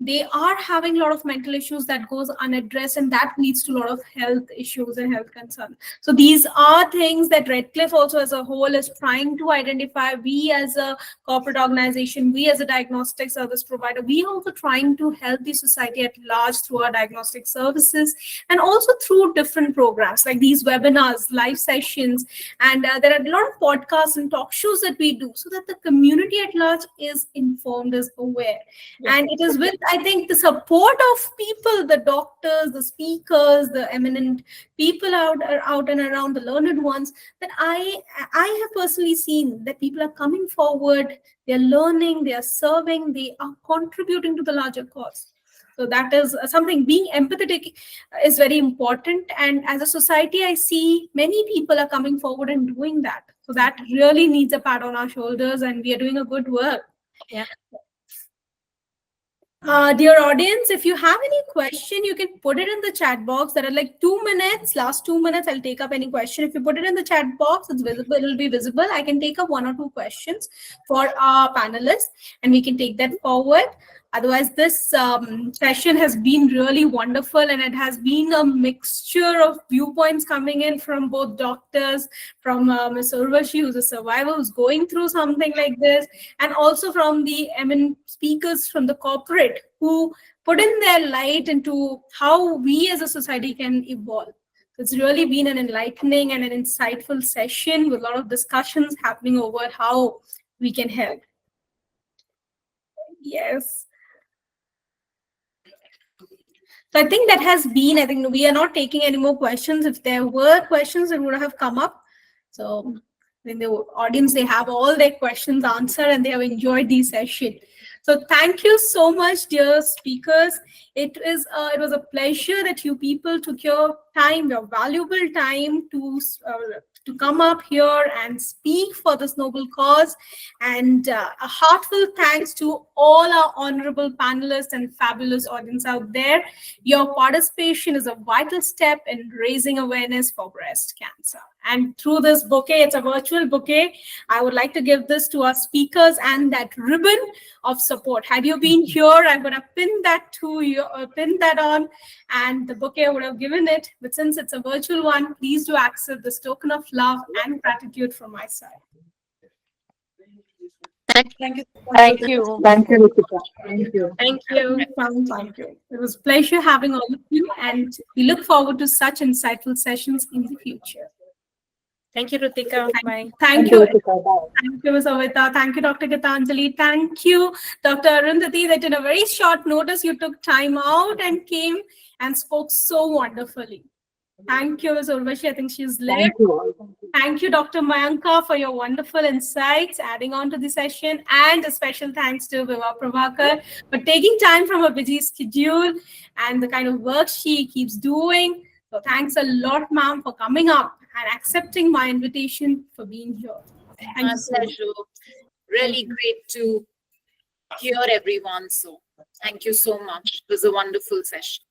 they are having a lot of mental issues that goes unaddressed, and that leads to a lot of health issues and health concerns. So these are things that Redcliffe also as a whole is trying to identify. We as a corporate organization, we as a diagnostic service provider, we are also trying to help the society at large through our diagnostic services, and also through different programs like these webinars, live sessions, and there are a lot of podcasts and talk shows that we do so that the community at large is informed, is aware. Yes. And it is with, I think, the support of people, the doctors, the speakers, the eminent people out and around, the learned ones, that I have personally seen that people are coming forward, they're learning, they are serving, they are contributing to the larger cause. So that is something, being empathetic is very important. And as a society, I see many people are coming forward and doing that. So that really needs a pat on our shoulders, and we are doing a good work. Yeah. Dear audience, if you have any question, you can put it in the chat box. There are like 2 minutes, last 2 minutes, I'll take up any question. If you put it in the chat box, it's visible, it'll be visible. I can take up 1 or 2 questions for our panelists, and we can take that forward. Otherwise, this session has been really wonderful, and it has been a mixture of viewpoints coming in from both doctors, from Ms. Urvashi, who's a survivor who's going through something like this, and also from the eminent speakers from the corporate who put in their light into how we as a society can evolve. It's really been an enlightening and an insightful session with a lot of discussions happening over how we can help. Yes. So I think that has been, I think we are not taking any more questions. If there were questions, it would have come up. So in the audience, they have all their questions answered and they have enjoyed the session. So thank you so much, dear speakers. It was a pleasure that you people took your time, your valuable time to come up here and speak for this noble cause. And a heartfelt thanks to all our honorable panelists and fabulous audience out there. Your participation is a vital step in raising awareness for breast cancer. And through this bouquet, it's a virtual bouquet, I would like to give this to our speakers and that ribbon of support. Had you been here, I'm going to pin that to you, pin that on, and the bouquet would have given it. But since it's a virtual one, please do accept this token of love and gratitude from my side. Thank you. Thank you. Thank you, Ritika. Thank you. Thank you. Thank you. It was a pleasure having all of you, and we look forward to such insightful sessions in the future. Thank you, Ritika. Bye. Thank you. Thank you, Ms. Awita. Thank you, Dr. Gitanjali. Thank you, Dr. Arundhati, that in a very short notice, you took time out and came and spoke so wonderfully. Thank you, Ms. Urvashi. I think she's late. Thank you, Dr. Mayanka, for your wonderful insights, adding on to the session. And a special thanks to Vibha Prabhakar for taking time from her busy schedule and the kind of work she keeps doing. So thanks a lot, ma'am, for coming up and accepting my invitation, for being here. My pleasure. Really great to hear everyone. So thank you so much. It was a wonderful session.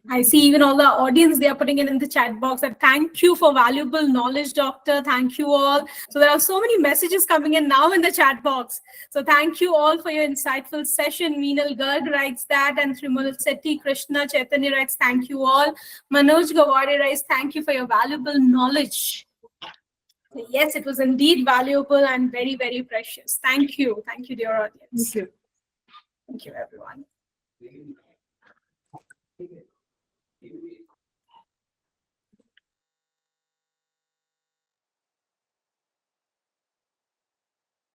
I see even all the audience, they are putting it in the chat box that thank you for valuable knowledge, doctor. Thank you all. So there are so many messages coming in now in the chat box. So thank you all for your insightful session. Meenal Garg writes that, and Trimal Sethi Krishna Chaitanya writes, thank you all. Manoj Gawade writes, thank you for your valuable knowledge. Yes, it was indeed valuable and very, very precious. Thank you. Thank you, dear audience. Thank you. Thank you, everyone.